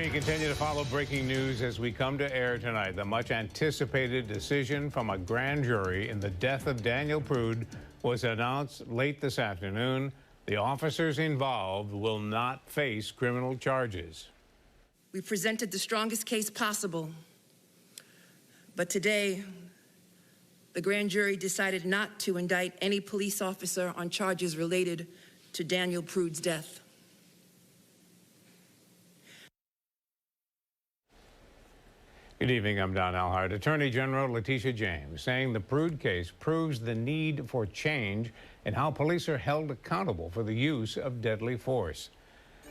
We continue to follow breaking news as we come to air tonight. The much-anticipated decision from a grand jury in the death of Daniel Prude was announced late this afternoon. The officers involved will not face criminal charges. We presented the strongest case possible, but today, the grand jury decided not to indict any police officer on charges related to Daniel Prude's death. Good evening, I'm Don Alhart. Attorney General Letitia James saying the Prude case proves the need for change in how police are held accountable for the use of deadly force.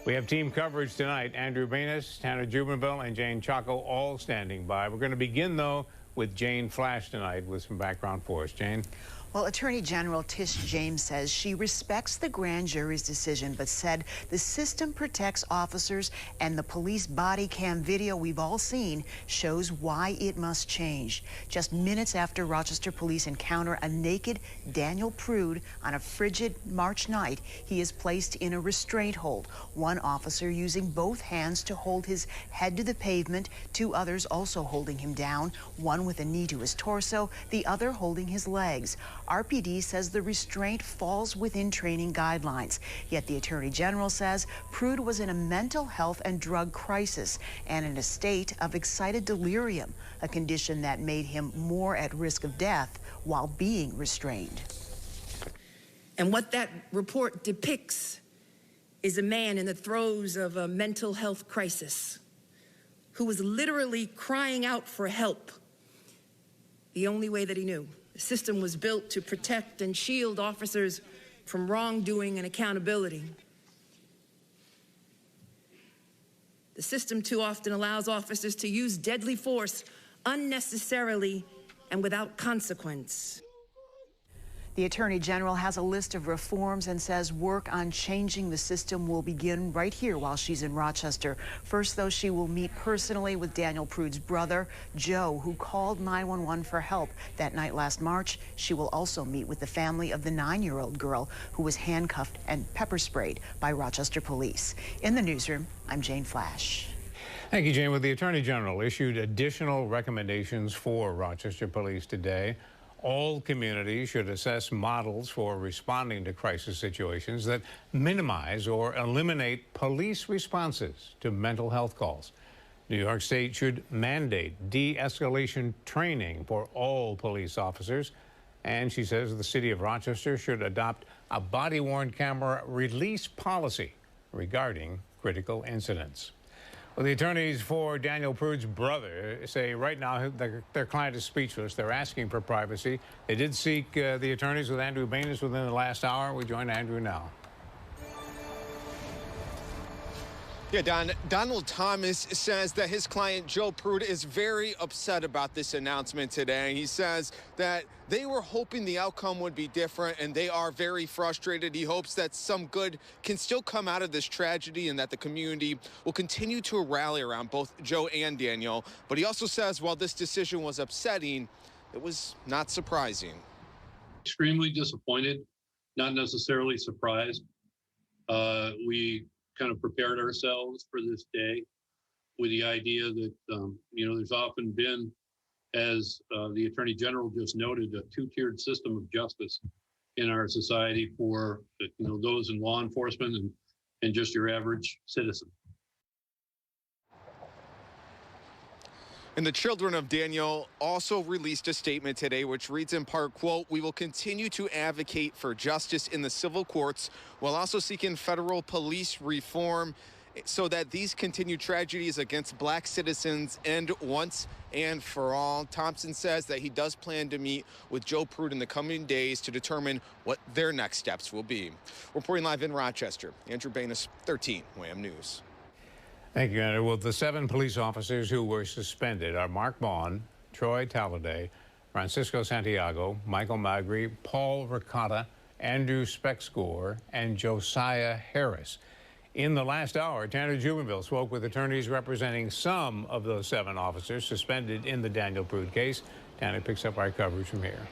We have team coverage tonight. Andrew Banis, Tanner Jubinville, and Jane Chaco all standing by. We're going to begin, though, with Jane Flash tonight with some background for us. Jane? Well, Attorney General Tish James says she respects the grand jury's decision, but said the system protects officers, and the police body cam video we've all seen shows why it must change. Just minutes after Rochester Police encounter a naked Daniel Prude on a frigid March night, he is placed in a restraint hold. One officer using both hands to hold his head to the pavement, two others also holding him down, one with a knee to his torso, the other holding his legs. RPD says the restraint falls within training guidelines. Yet the Attorney General says Prude was in a mental health and drug crisis and in a state of excited delirium, a condition that made him more at risk of death while being restrained. And what that report depicts is a man in the throes of a mental health crisis who was literally crying out for help the only way that he knew. The system was built to protect and shield officers from wrongdoing and accountability. The system too often allows officers to use deadly force unnecessarily and without consequence. The Attorney General has a list of reforms and says work on changing the system will begin right here while she's in Rochester. First, though, she will meet personally with Daniel Prude's brother, Joe, who called 911 for help that night last March. She will also meet with the family of the 9-year-old girl who was handcuffed and pepper sprayed by Rochester Police. In the newsroom, I'm Jane Flash. Thank you, Jane. Well, the Attorney General issued additional recommendations for Rochester Police today. All communities should assess models for responding to crisis situations that minimize or eliminate police responses to mental health calls. New York State should mandate de-escalation training for all police officers. And she says the city of Rochester should adopt a body-worn camera release policy regarding critical incidents. Well, the attorneys for Daniel Prude's brother say right now their client is speechless. They're asking for privacy. They did seek the attorneys with Andrew Banis within the last hour. We join Andrew now. Yeah, Don, Donald Thomas says that his client, Joe Prude, is very upset about this announcement today. He says that they were hoping the outcome would be different, and they are very frustrated. He hopes that some good can still come out of this tragedy and that the community will continue to rally around both Joe and Daniel. But he also says while this decision was upsetting, it was not surprising. Extremely disappointed, not necessarily surprised. We kind of prepared ourselves for this day with the idea that, there's often been, as the Attorney General just noted, a two-tiered system of justice in our society for, those in law enforcement and just your average citizen. And the children of Daniel also released a statement today which reads in part, quote, "We will continue to advocate for justice in the civil courts while also seeking federal police reform so that these continued tragedies against black citizens end once and for all." Thompson says that he does plan to meet with Joe Prude in the coming days to determine what their next steps will be. Reporting live in Rochester, Andrew Banis, 13 WHAM News. Thank you, Andrew. Well, the 7 police officers who were suspended are Mark Vaughn, Troy Talladay, Francisco Santiago, Michael Magri, Paul Ricotta, Andrew Speckscore, and Josiah Harris. In the last hour, Tanner Jubinville spoke with attorneys representing some of those 7 officers suspended in the Daniel Prude case. Tanner picks up our coverage from here.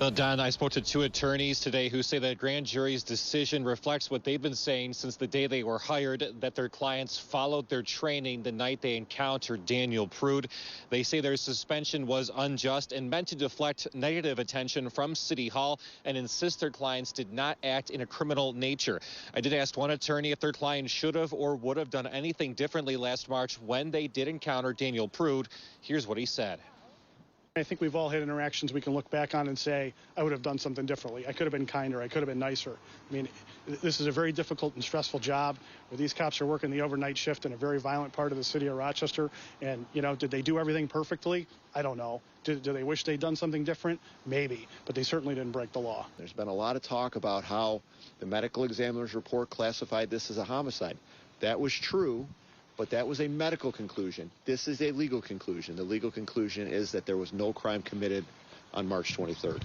Well, Don, I spoke to two attorneys today who say that grand jury's decision reflects what they've been saying since the day they were hired, that their clients followed their training the night they encountered Daniel Prude. They say their suspension was unjust and meant to deflect negative attention from City Hall and insist their clients did not act in a criminal nature. I did ask one attorney if their client should have or would have done anything differently last March when they did encounter Daniel Prude. Here's what he said. I think we've all had interactions we can look back on and say, I would have done something differently. I could have been kinder. I could have been nicer. I mean, this is a very difficult and stressful job where these cops are working the overnight shift in a very violent part of the city of Rochester. And, you know, did they do everything perfectly? I don't know. Do they wish they'd done something different? Maybe. But they certainly didn't break the law. There's been a lot of talk about how the medical examiner's report classified this as a homicide. That was true. But that was a medical conclusion. This is a legal conclusion. The legal conclusion is that there was no crime committed on March 23rd.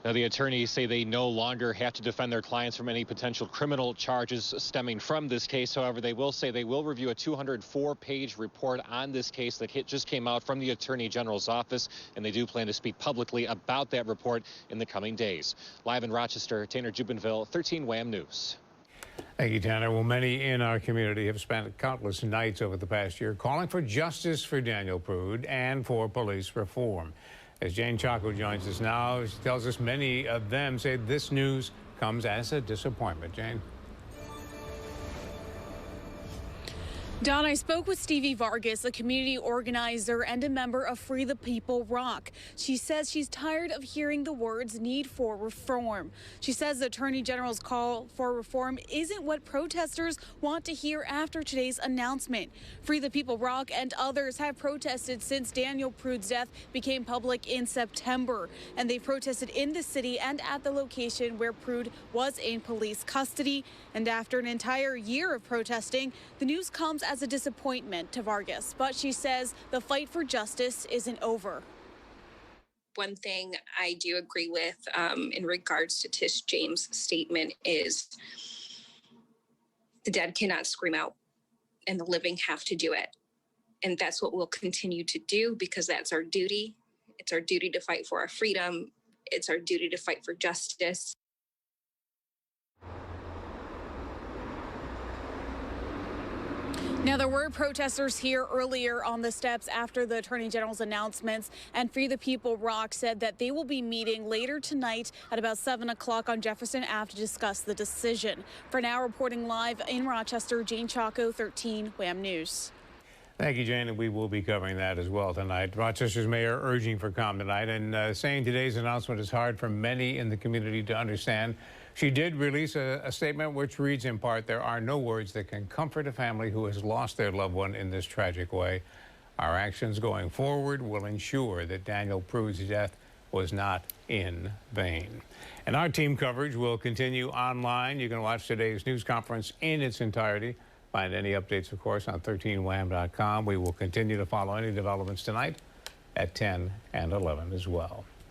Now, the attorneys say they no longer have to defend their clients from any potential criminal charges stemming from this case. However, they will say they will review a 204-page report on this case that just came out from the Attorney General's office, and they do plan to speak publicly about that report in the coming days. Live in Rochester, Tanner Jubinville, 13 WHAM News. Thank you, Tanner. Well, many in our community have spent countless nights over the past year calling for justice for Daniel Prude and for police reform. As Jane Chaco joins us now, she tells us many of them say this news comes as a disappointment. Jane. Don, I spoke with Stevie Vargas, a community organizer and a member of Free the People Rock. She says she's tired of hearing the words need for reform. She says the Attorney General's call for reform isn't what protesters want to hear after today's announcement. Free the People Rock and others have protested since Daniel Prude's death became public in September. And they've protested in the city and at the location where Prude was in police custody. And after an entire year of protesting, the news comes as a disappointment to Vargas, but she says the fight for justice isn't over. One thing I do agree with in regards to Tish James' statement is the dead cannot scream out and the living have to do it. And that's what we'll continue to do because that's our duty. It's our duty to fight for our freedom. It's our duty to fight for justice. Now, there were protesters here earlier on the steps after the Attorney General's announcements, and Free the People Rock said that they will be meeting later tonight at about 7 o'clock on Jefferson Ave to discuss the decision. For now, reporting live in Rochester, Jane Chaco, 13 WHAM News. Thank you, Jane, and we will be covering that as well tonight. Rochester's mayor urging for calm tonight and saying today's announcement is hard for many in the community to understand. She did release a statement which reads in part, there are no words that can comfort a family who has lost their loved one in this tragic way. Our actions going forward will ensure that Daniel Prude's death was not in vain. And our team coverage will continue online. You can watch today's news conference in its entirety. Find any updates, of course, on 13wham.com. We will continue to follow any developments tonight at 10 and 11 as well.